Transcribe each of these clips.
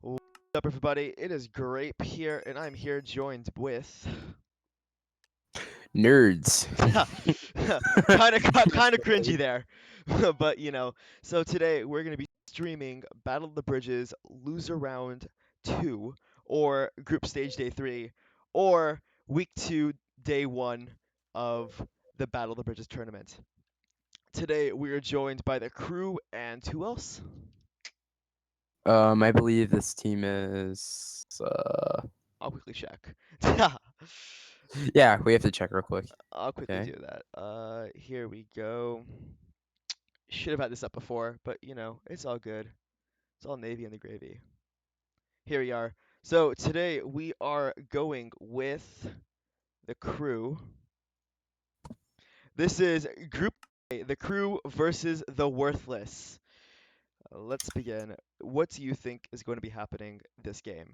What's up, everybody? It is Grape here, and I'm here joined with Nerds. kind of cringy there, but So today we're gonna be streaming Battle of the Bridges Loser Round 2, or Group Stage Day 3, or Week 2, Day 1 of the Battle of the Bridges tournament. Today we are joined by the crew and who else? I believe this team is. I'll quickly check. Yeah, we have to check real quick. I'll quickly Okay. do that. Here we go. Should have had this up before, but it's all good. It's all navy in the gravy. Here we are. So today we are going with the crew. This is Group A, the crew versus the worthless. Let's begin. What do you think is going to be happening this game?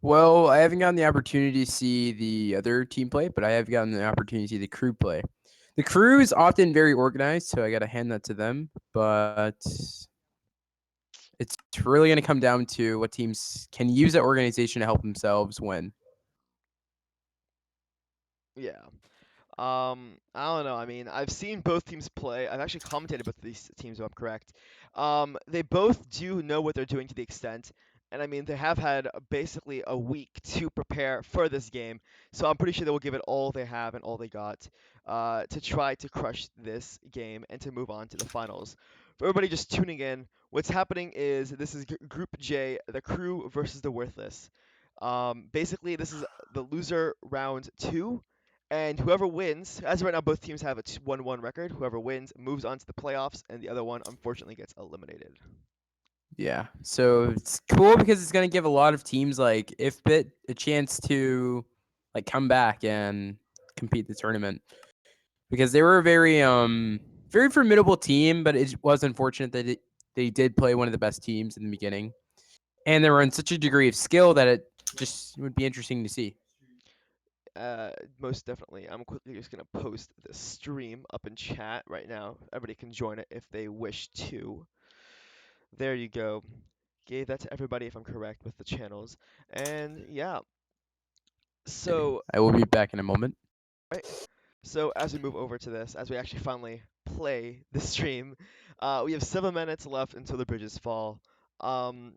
Well, I haven't gotten the opportunity to see the other team play, but I have gotten the opportunity to see the crew play. The crew is often very organized, so I got to hand that to them. But it's really going to come down to what teams can use that organization to help themselves win. Yeah. I don't know. I mean, I've seen both teams play. I've actually commentated both of these teams, if I'm correct. They both do know what they're doing to the extent, and I mean, they have had basically a week to prepare for this game. So I'm pretty sure they will give it all they have and all they got, to try to crush this game and to move on to the finals. For everybody just tuning in, what's happening is this is Group J, the crew versus the worthless. Basically, this is the loser round two. And whoever wins, as of right now, both teams have a 1-1 record. Whoever wins moves on to the playoffs, and the other one unfortunately gets eliminated. Yeah. So it's cool because it's going to give a lot of teams like if bit a chance to like come back and compete the tournament because they were a very formidable team, but it was unfortunate that they did play one of the best teams in the beginning, and they were in such a degree of skill that it just would be interesting to see. Uh, Most definitely. I'm quickly just gonna post the stream up in chat right now. Everybody can join it if they wish to. There you go. Gave that to everybody if I'm correct with the channels. And yeah, Okay. so I will be back in a moment. right. So as we move over to this, as we actually finally play the stream, we have 7 minutes left until the bridges fall. Um,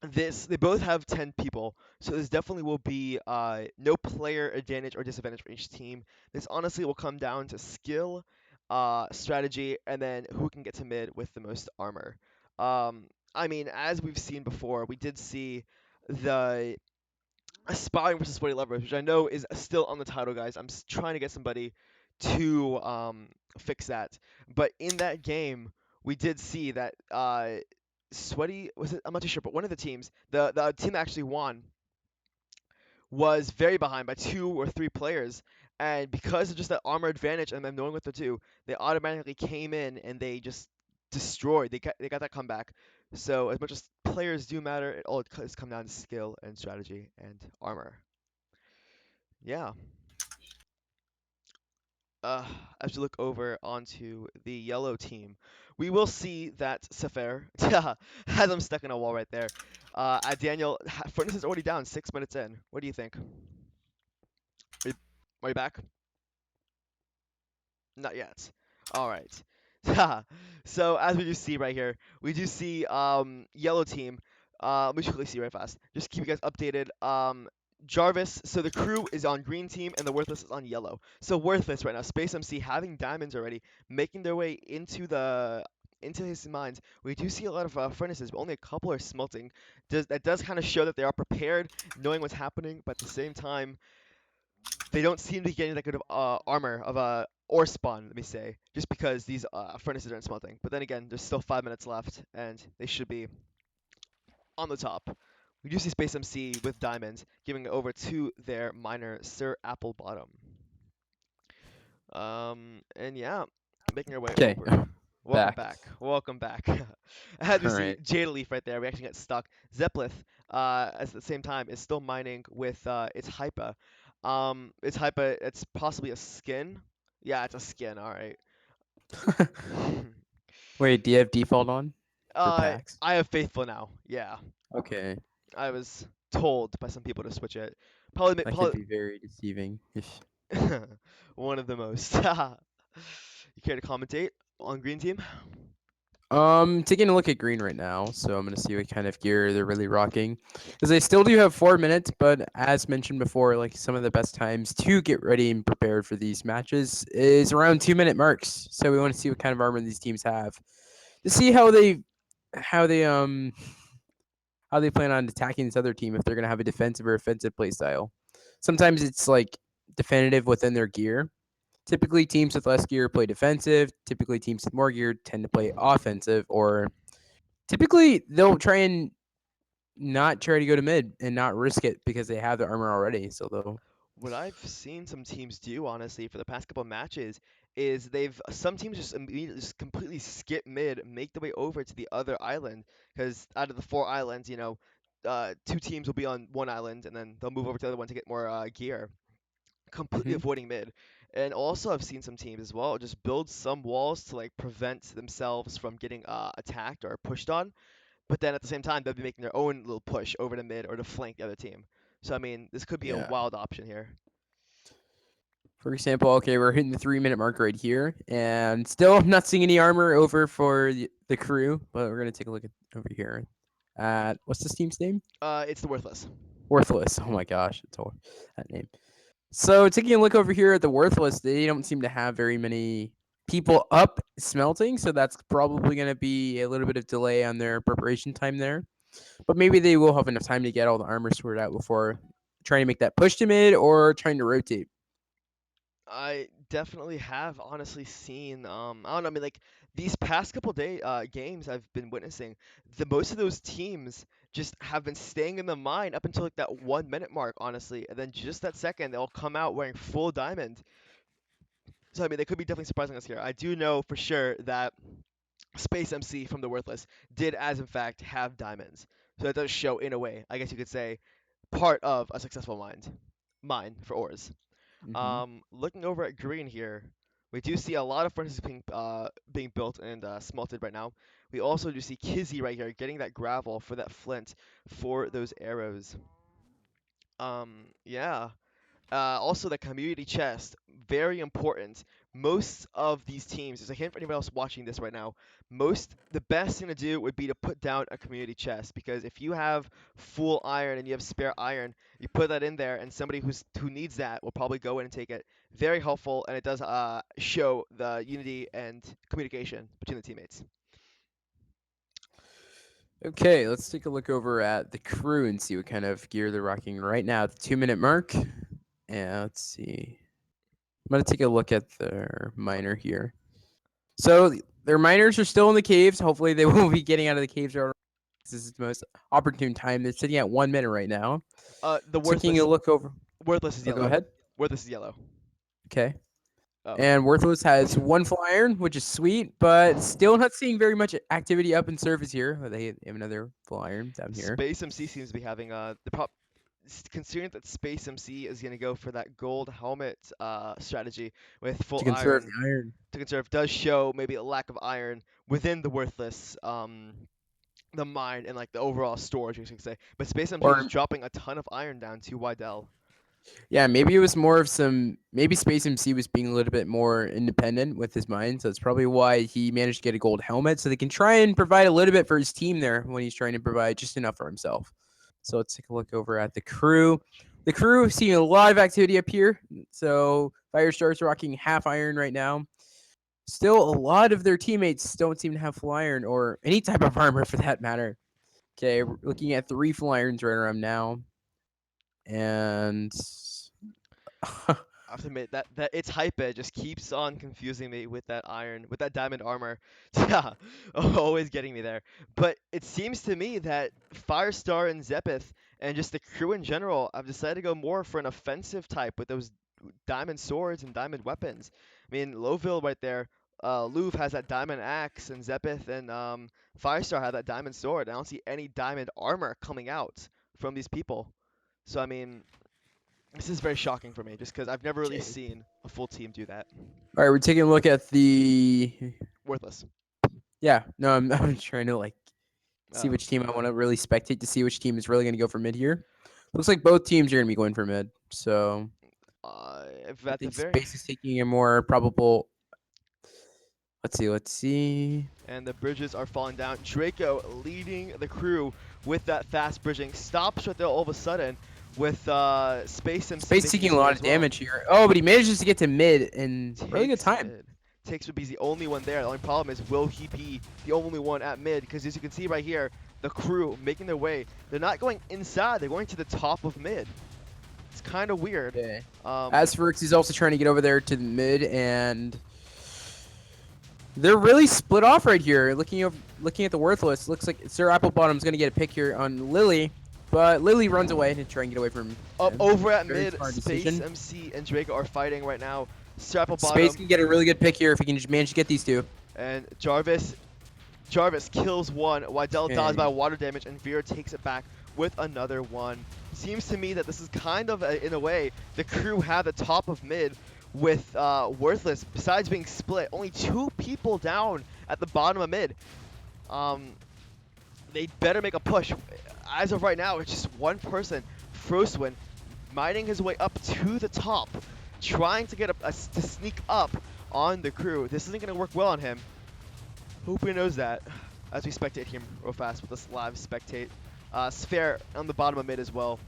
they both have 10 people, so this definitely will be no player advantage or disadvantage for each team. This honestly will come down to skill, strategy, and then who can get to mid with the most armor. I mean, as we've seen before, we did see the aspiring versus sweaty lovers, which I know is still on the title, guys. I'm trying to get somebody to fix that, but in that game we did see that sweaty was it? I'm not too sure, but one of the teams, the team that actually won, was very behind by 2 or 3 players, and because of just that armor advantage and them knowing what to do, they automatically came in and they just destroyed. They got that comeback. So as much as players do matter, it all does come down to skill and strategy and armor. Yeah. uh, as we look over onto the yellow team, we will see that Sefer has him stuck in a wall right there. Daniel, Furnace is already down 6 minutes in. What do you think? Are you, are you back? Not yet. All right. So as we do see right here, we do see yellow team. Let me just quickly see right fast. Just keep you guys updated. Jarvis. So the crew is on green team and the worthless is on yellow. So worthless right now. Space MC having diamonds already, making their way into his mines. We do see a lot of furnaces, but only a couple are smelting. That does kind of show that they are prepared, knowing what's happening, but at the same time they don't seem to be getting that good of armor of ore spawn, let me say, just because these furnaces aren't smelting. But then again, there's still 5 minutes left, and they should be on the top. We do see Space MC with diamonds, giving it over to their miner, Sir Applebottom. And yeah, making our way Okay. over. Welcome Back. back. Welcome back. As we All see right. Jada Leaf right there, we actually get stuck. Zeplith, at the same time, is still mining with its Hypa. Its Hypa, it's possibly a skin. Yeah, it's a skin. All right. Wait, do you have default on? for packs? I have faithful now. Yeah, Okay, I was told by some people to switch it. Probably, that could probably be very deceiving. If one of the most. You care to commentate on green team? taking a look at green right now, so I'm gonna see what kind of gear they're really rocking, because they still do have 4 minutes, but as mentioned before, like some of the best times to get ready and prepared for these matches is around 2 minute marks. So we want to see what kind of armor these teams have to see how they um how they plan on attacking this other team if they're gonna have a defensive or offensive play style. Sometimes it's like definitive within their gear. Typically, teams with less gear play defensive. Typically, teams with more gear tend to play offensive, or typically they'll try and not try to go to mid and not risk it because they have the armor already. So they'll What I've seen some teams do, honestly, for the past couple of matches, is they've some teams just immediately just completely skip mid, make their way over to the other island, because out of the four islands, two teams will be on one island, and then they'll move over to the other one to get more gear, completely Mhm. avoiding mid. And also, I've seen some teams as well just build some walls to like prevent themselves from getting attacked or pushed on, but then at the same time, they'll be making their own little push over to mid or to flank the other team. So I mean, this could be a Yeah. wild option here. For example, okay, we're hitting the 3 minute mark right here, and still not seeing any armor over for the crew. But we're gonna take a look at over here at what's this team's name? It's the worthless. Worthless. Oh my gosh, it's all that name. So taking a look over here at the Worthless, they don't seem to have very many people up smelting, so that's probably going to be a little bit of delay on their preparation time there. But maybe they will have enough time to get all the armor sorted out before trying to make that push to mid or trying to rotate. I definitely have honestly seen I don't know, I mean like these past couple games I've been witnessing, the most of those teams just have been staying in the mine up until like that 1 minute mark, honestly, and then just that second they'll come out wearing full diamond. So I mean they could be definitely surprising us here. I do know for sure that Space MC from the Worthless did as in fact have diamonds. So that does show in a way, I guess you could say, part of a successful mine for ores. Hmm. Looking over at green here, we do see a lot of furnaces being built and smelted right now. We also do see Kizzy right here getting that gravel for that flint for those arrows. Yeah. Also, the community chest, very important. Most of these teams, as a hint for anyone else watching this right now, the best thing to do would be to put down a community chest, because if you have full iron and you have spare iron, you put that in there, and somebody who needs that will probably go in and take it. Very helpful, and it does show the unity and communication between the teammates. Okay, let's take a look over at the crew and see what kind of gear they're rocking right now at the 2 minute mark. And let's see. I'm going to take a look at their miner here. So their miners are still in the caves. Hopefully, they will be getting out of the caves. This is the most opportune time. They're sitting at 1 minute right now. The Taking a look over. worthless is Oh, go yellow. ahead. Worthless is yellow. Okay. Oh. And Worthless has one full iron, which is sweet, but still not seeing very much activity up in surface here. They have another full iron down here Space MC seems to be having considering that Space MC is going to go for that gold helmet strategy with full to conserve iron the iron. to conserve does show maybe a lack of iron within the worthless the mine and like the overall storage, you could say. But Space MC was Or dropping a ton of iron down to Wydell. yeah, maybe it was more of some. Maybe Space MC was being a little bit more independent with his mind, so that's probably why he managed to get a gold helmet, so they can try and provide a little bit for his team there when he's trying to provide just enough for himself. So let's take a look over at the crew. The crew seeing a lot of activity up here. So Firestar's rocking half iron right now. Still, a lot of their teammates don't seem to have full iron or any type of armor for that matter. Okay, we're looking at 3 full irons right around now, and I have to admit that its hype it just keeps on confusing me with that iron, with that diamond armor. Yeah, always getting me there. But it seems to me that Firestar and Zephyr and just the crew in general have decided to go more for an offensive type with those diamond swords and diamond weapons. I mean, Lowville right there. Louvre has that diamond axe, and Zephyr and Firestar have that diamond sword. I don't see any diamond armor coming out from these people. So I mean, this is very shocking for me, just because I've never really okay. seen a full team do that. All right, we're taking a look at the Worthless. Yeah, no, I'm I'm trying to like see Oh, which team I want to really spectate to see which team is really going to go for mid here. Looks like both teams are going to be going for mid. So if I at the think very Space is taking a more probable. Let's see. Let's see. and the bridges are falling down. Draco leading the crew with that fast bridging. Stops right there all of a sudden with Space MC Space making taking his a way lot of as well. damage here. Oh, but he manages to get to mid in really good Takes time. mid. Takes would be the only one there. The only problem is, will he be the only one at mid? Because as you can see right here, the crew making their way. They're not going inside. They're going to the top of mid. It's kind of weird. Okay. Um, Asperix is also trying to get over there to the mid, and they're really split off right here. Looking at the worthless, looks like Sir Applebottom's gonna get a pick here on Lily, but Lily runs away to try and get away from up him. over at Very mid, smart Space decision. MC and Draco are fighting right now. Strapple Space bottom can get a really good pick here if he can just manage to get these two. and Jarvis kills one. Wydell dies by Okay. water damage, and Vera takes it back with another one. Seems to me that this is kind of, in a way, the crew have the top of mid with Worthless. Besides being split, only 2 people down at the bottom of mid. Um, they better make a push. As of right now, it's just one person, Frostwin, mining his way up to the top, trying to get to sneak up on the crew. This isn't going to work well on him. Hope he knows that as we spectate him real fast with this live spectate. Sphere on the bottom of mid as well.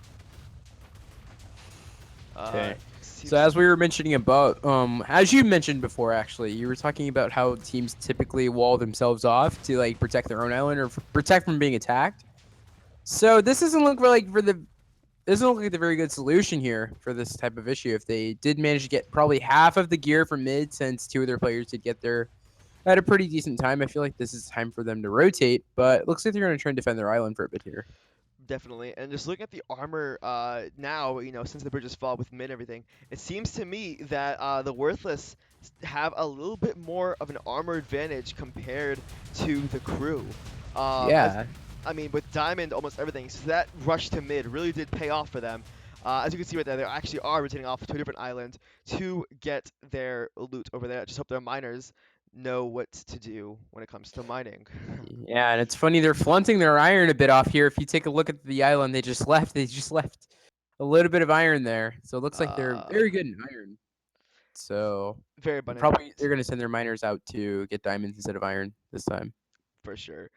Okay. So Seems as we were mentioning about, as you mentioned before, actually, you were talking about how teams typically wall themselves off to like protect their own island or protect from being attacked. So this doesn't look like for the doesn't look like the very good solution here for this type of issue. If they did manage to get probably half of the gear from mid, since two of their players did get there at a pretty decent time, I feel like this is time for them to rotate. But it looks like they're going to try and defend their island for a bit here. definitely. And just looking at the armor now, since the bridges fall with mid and everything, it seems to me that the Worthless have a little bit more of an armor advantage compared to the crew. As Yeah, I mean, with Diamond, almost everything. So that rush to mid really did pay off for them. As you can see right there, they actually are rotating off to a different island to get their loot over there. I just hope their miners know what to do when it comes to mining. yeah, and it's funny they're flaunting their iron a bit off here. If you take a look at the island they just left, a little bit of iron there. So it looks like they're uh, very good in iron. So very abundant, they're going to send their miners out to get diamonds instead of iron this time. for sure.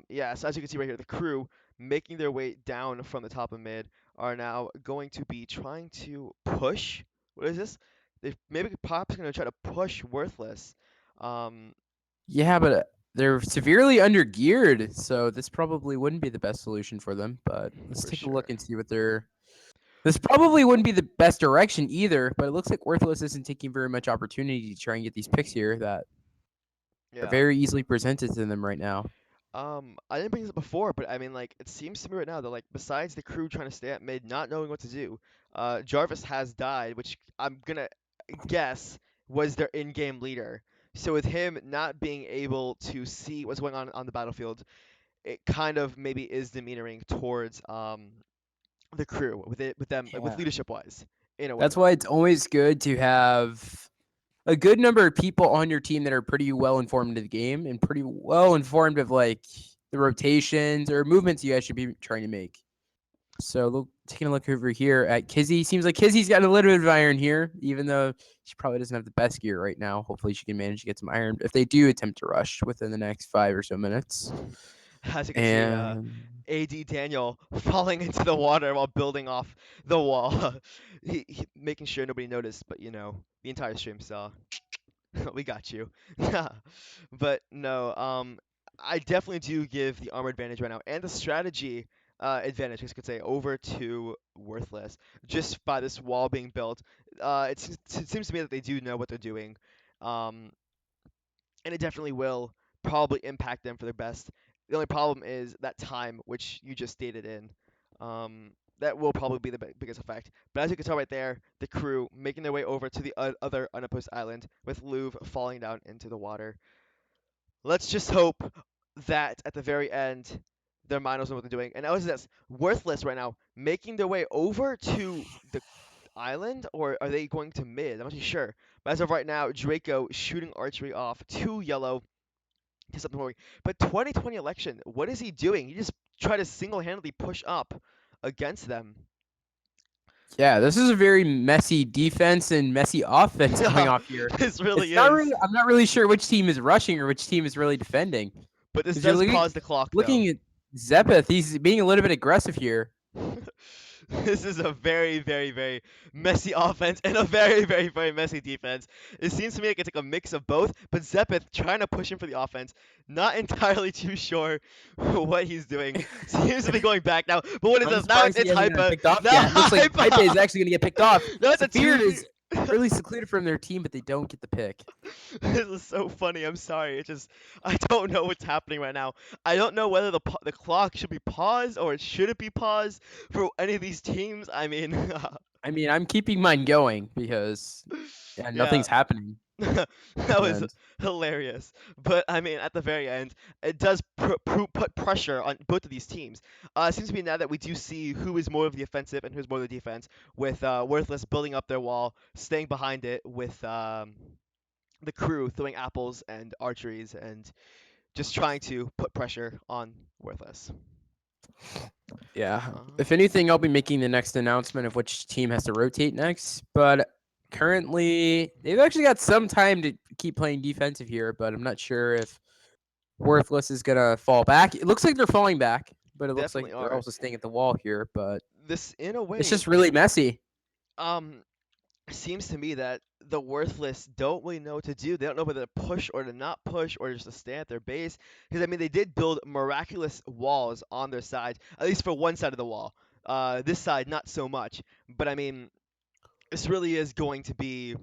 Yeah, so as you can see right here, the crew making their way down from the top of mid are now going to be trying to push. What is this? They maybe Pop's going to try to push Worthless. Um, Yeah, but they're severely undergeared, so this probably wouldn't be the best solution for them. But let's for take a sure. look and see what they're. This probably wouldn't be the best direction either, but it looks like Worthless isn't taking very much opportunity to try and get these picks here that are Yeah. very easily presented to them right now. I didn't bring this up before, but I mean, like, it seems to me right now that, like, besides the crew trying to stay at mid, not knowing what to do, Jarvis has died, which I'm gonna guess was their in-game leader. So with him not being able to see what's going on the battlefield, it kind of maybe is demeanoring towards the crew with them with Yeah. leadership wise, in a That's way. why it's always good to have a good number of people on your team that are pretty well informed of the game and pretty well informed of like the rotations or movements you guys should be trying to make. So taking a look over here at Kizzy, seems like Kizzy's got a little bit of iron here, even though she probably doesn't have the best gear right now. Hopefully, she can manage to get some iron if they do attempt to rush within the next 5 or so minutes. As you can see, And AD Daniel falling into the water while building off the wall, making sure nobody noticed, but the entire stream saw. We got you. But no, I definitely do give the armor advantage right now and the strategy advantage, I could say, over to Worthless just by this wall being built. It seems to me that they do know what they're doing. Um, and it definitely will probably impact them for their best. The only problem is that time, which you just stated in. That will probably be the biggest effect. But as you can tell right there, the crew making their way over to the other unopposed island with Louvre falling down into the water. Let's just hope that at the very end, their miners know what they're doing. And that was this Worthless right now, making their way over to the island, or are they going to mid? I'm not too sure. But as of right now, Draco shooting archery off to yellow, to something more. But 2020 election, what is he doing? He just tried to single-handedly push up against them. Yeah, this is a very messy defense and messy offense going Yeah, off here. this It's really not really. is. I'm not really sure which team is rushing or which team is really defending. But this Because you're does pause the clock, though. looking at Zepeth, he's being a little bit aggressive here. This is a very, very, very messy offense and a very, very, very messy defense. It seems to me like it's like a mix of both, but Zepeth trying to push him for the offense, not entirely too sure what he's doing. Seems to be going back now. But what is I'm this? Now surprised he it's hasn't gotten Hypa. picked off Now yet. Looks like Hype is Hypa! actually going to get picked off. No, it's a Saphir 2v. is really secluded from their team, but they don't get the pick. This is so funny. I'm sorry. It just I don't know what's happening right now. I don't know whether the clock should be paused or it shouldn't be paused for any of these teams. I mean, I mean, I'm keeping mine going because yeah, yeah. nothing's happening. That was And hilarious. But I mean, at the very end, it does put pressure on both of these teams. It seems to be now that we do see who is more of the offensive and who's more of the defense, with Worthless building up their wall, staying behind it with the crew throwing apples and archeries and just trying to put pressure on Worthless. yeah, Uh, if anything, I'll be making the next announcement of which team has to rotate next. But currently, they've actually got some time to keep playing defensive here, but I'm not sure if Worthless is gonna fall back. It looks like they're falling back, but it looks like definitely they're are. also staying at the wall here. But This, in a it's way, just really messy. um, seems to me that the Worthless don't really know what to do. They don't know whether to push or to not push or just to stay at their base. Because I mean, they did build miraculous walls on their side, at least for one side of the wall. This side, not so much. But I mean, this really is going to be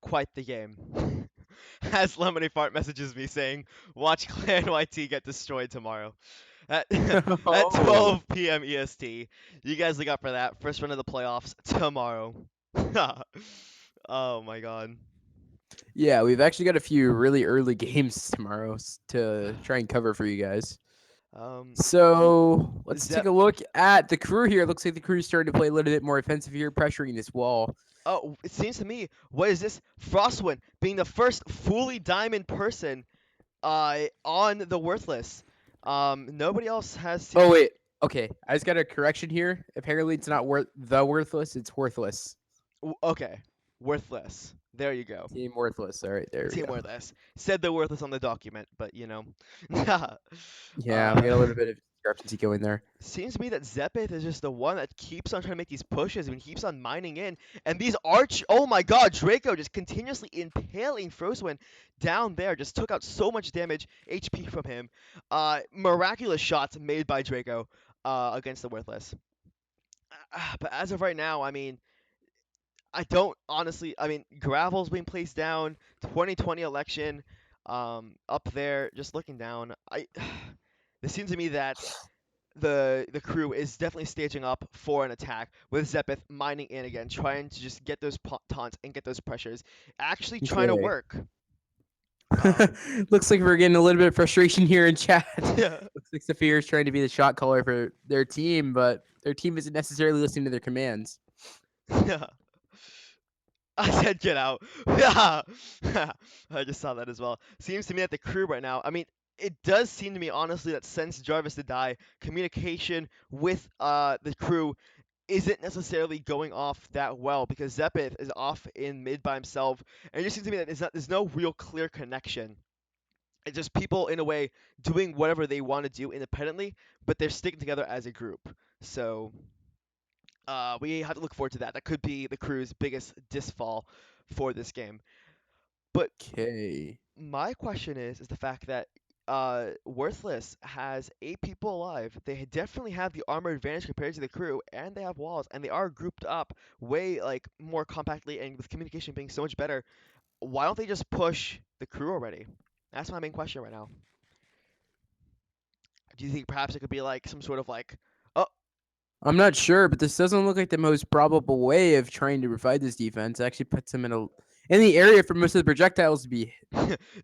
quite the game. As Lemony Fart messages me saying, "Watch Clan YT get destroyed tomorrow." At at Oh. 12 p.m. EST. You guys look out for that. First run of the playoffs tomorrow. Oh my god. Yeah, we've actually got a few really early games tomorrow to try and cover for you guys. Um, So let's take Zep. a look at the crew here. It looks like the crew's starting to play a little bit more offensive here, pressuring this wall. Oh, it seems to me. What is this? Frostwind being the first fully diamond person on the Worthless. Nobody else has seemed Oh to. wait, okay. I just got a correction here. Apparently, it's not worthless. It's worthless. Okay, Worthless. There you go. Team worthless. All right, there we Team go. Worthless. Said the Worthless on the document, but you know. Yeah, we got a uh, little bit of discrepancy going there. Seems to me that Zepith is just the one that keeps on trying to make these pushes and keeps on mining in. And these arch, oh my god, Draco just continuously impaling Frostwind down there. Just took out so much damage, HP from him. Miraculous shots made by Draco against the Worthless. But as of right now, I mean, I don't honestly. I mean, Gravel's being placed down. 2020 election, up there. Just looking down, It seems to me that the crew is definitely staging up for an attack with Zepith mining in again, trying to just get those taunts and get those pressures. Actually trying to Okay. work. Um, Looks like we're getting a little bit of frustration here in chat. yeah. Looks like Saphir is trying to be the shot caller for their team, but their team isn't necessarily listening to their commands. Yeah. I said get out. Yeah. I just saw that as well. Seems to me that the crew right now, I mean, it does seem to me honestly that since Jarvis did die, communication with the crew isn't necessarily going off that well because Zepith is off in mid by himself, and it just seems to me that there's no real clear connection. It's just people in a way doing whatever they want to do independently, but they're sticking together as a group. So we have to look forward to that. That could be the crew's biggest disfall for this game. But Okay. my question is the fact that Worthless has 8 people alive. They definitely have the armor advantage compared to the crew, and they have walls, and they are grouped up way like more compactly, and with communication being so much better. Why don't they just push the crew already? That's my main question right now. Do you think perhaps it could be like some sort of like, oh, I'm not sure, but this doesn't look like the most probable way of trying to revive this defense. It actually puts them in the area for most of the projectiles to be.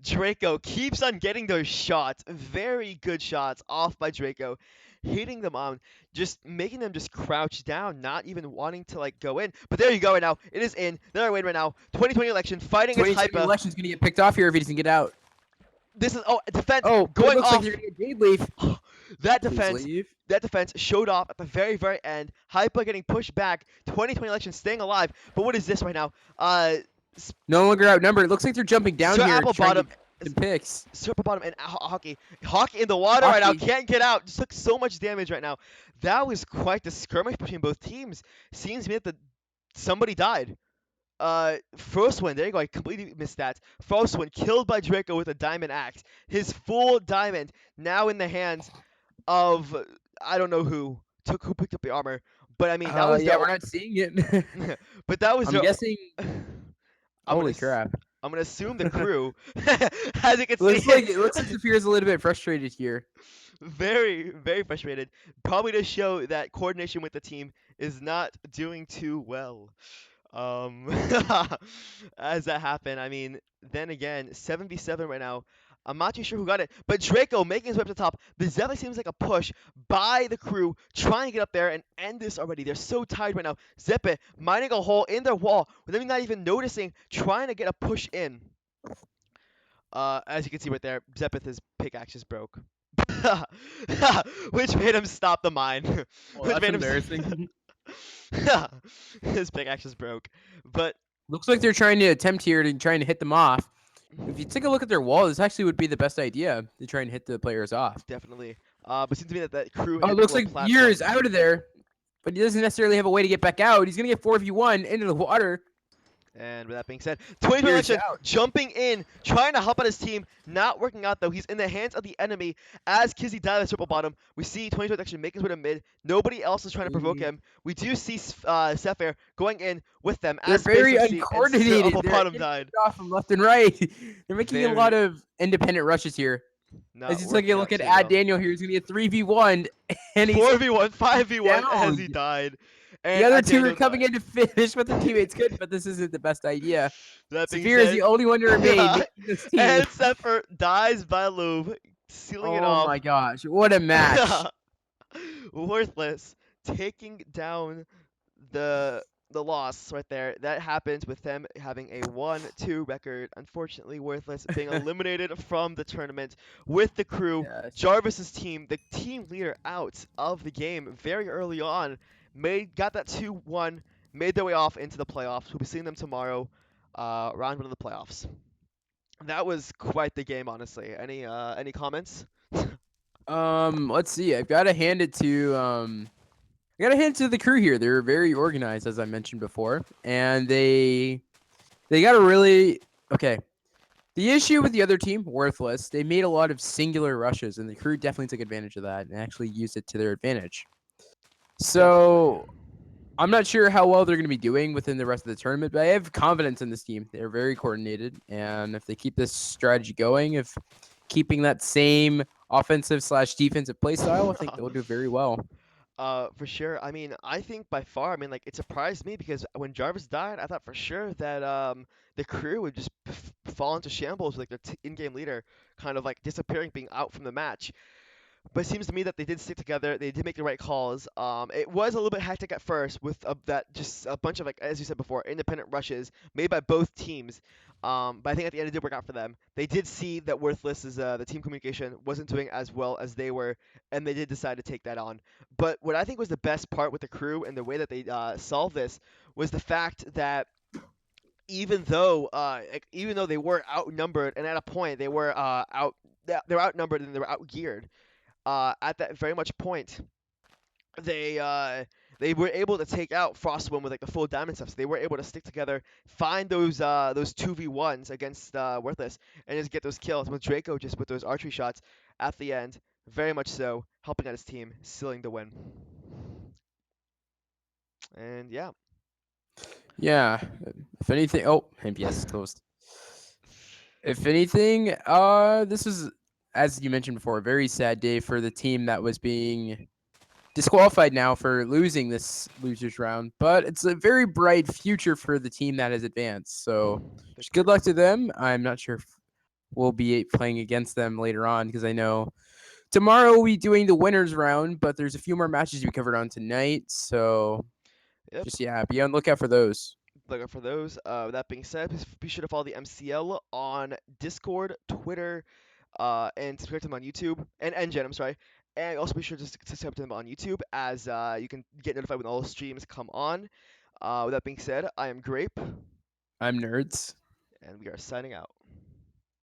Draco keeps on getting those shots, very good shots off by Draco, hitting them on, just making them just crouch down, not even wanting to like go in. But there you go right now. It is in. They're waiting right now. 2020 election, fighting its 2020 hyper. election's gonna get picked off here if he doesn't get out. This is defense Oh, but it going looks like off. you're gonna get Jade Leaf. that Please defense leave. that defense showed off at the very very end. Hypa getting pushed back. 2020 election staying alive. But what is this right now? S- No longer outnumbered. It looks like they're jumping down Sir here trying to Applebottom. get some picks. Sir Applebottom and Hockey. Hockey in the water right now. Hockey. Can't get out. Just took so much damage right now. That was quite the skirmish between both teams. Seems to me that somebody died. First one, there you go. I completely missed that. First one killed by Draco with a diamond axe. His full diamond now in the hands of I don't know who picked up the armor, but I mean that was Yeah, their we're not seeing it. but that was I'm their guessing. I'm gonna Holy crap! I'm gonna assume the crew, as you can see, It looks like Saphir is a little bit frustrated here. very very frustrated. Probably to show that coordination with the team is not doing too well. Um, as that happened, I mean, then again, 7v7 right now. I'm not too sure who got it, but Draco making his way up to the top. This definitely seems like a push by the crew, trying to get up there and end this already. They're so tired right now. Zeppet mining a hole in their wall, with them not even noticing, trying to get a push in. As you can see right there, Zeppet his pickaxe just broke. Which made him stop the mine. Well, Which that's made him. embarrassing. His pickaxe just broke. But Looks like they're trying to attempt here to trying to hit them off. If you take a look at their wall, this actually would be the best idea to try and hit the players off. definitely. But seems to me that crew Oh, hit it the looks little like platform. Years out of there, but he doesn't necessarily have a way to get back out. He's gonna get 4v1 into the water. And with that being said, 2020 Years election out. jumping in, trying to help out his team. Not working out though. He's in the hands of the enemy as Kizzy died at the triple bottom. We see 2020 election make his way to mid. Nobody else is trying to provoke him. We do see Sapphire going in with them They're as Space very MC and Sir uncoordinated. Upper They're Bottom getting died. picked off from left and right. They're making a lot Very of independent rushes here. As not you take a working look out at too Ad well. Daniel here, he's gonna get 3v1, and he's 4v1, 5v1 as he down. died. The And other at two are Daniel coming died. in to finish what their teammates could, but this isn't the best idea. That being Saphir is the said, only one to remain making this team. and Sepher dies by Louvre, sealing it Oh off. my gosh, what a match! Worthless, taking down the the loss right there. That happens with them having a 1-2 record. Unfortunately, Worthless being eliminated from the tournament with the crew. Yes. Jarvis's team, the team leader, out of the game very early on. Got that 2-1, made their way off into the playoffs. We'll be seeing them tomorrow, round one of the playoffs. That was quite the game, honestly. Any comments? Let's see. I've got to hand it to I got to hand it to the crew here. They're very organized, as I mentioned before, and they got to really okay. The issue with the other team, Worthless, they made a lot of singular rushes, and the crew definitely took advantage of that and actually used it to their advantage. So I'm not sure how well they're going to be doing within the rest of the tournament, but I have confidence in this team. They're very coordinated, and if they keep this strategy going, if keeping that same offensive slash defensive play style, I think they'll do very well. For sure. I mean, I think by far, I mean, like, it surprised me because when Jarvis died, I thought for sure that the crew would just fall into shambles, like their in-game leader kind of like disappearing, being out from the match. But it seems to me that they did stick together. They did make the right calls. It was a little bit hectic at first with that just a bunch of like as you said before, independent rushes made by both teams. But I think at the end it did work out for them. They did see that Worthless's the team communication wasn't doing as well as they were, and they did decide to take that on. But what I think was the best part with the crew and the way that they solved this was the fact that even though they were outnumbered and at a point they were they were outnumbered and they were outgeared at that very much point, they they were able to take out Frostwind with like the full diamond stuff. So they were able to stick together, find those 2v1s against Worthless, and just get those kills. With Draco just with those archery shots at the end, very much so helping out his team, sealing the win. And yeah, Yeah. If anything, oh, MPS is closed. If anything, this was, as you mentioned before, a very sad day for the team that was being disqualified now for losing this losers round. But it's a very bright future for the team that has advanced. So the just good crew. luck to them. I'm not sure if we'll be playing against them later on because I know tomorrow we'll be doing the winners round, but there's a few more matches we covered on tonight. So Yep. just yeah, be on lookout for those. Look out for those. That being said, please be sure to follow the MCL on Discord, Twitter, and subscribe to them on YouTube and Jen, I'm sorry. And also be sure to subscribe to them on YouTube as you can get notified when all streams come on. With that being said, I am Grape, I'm Nerds. and we are signing out.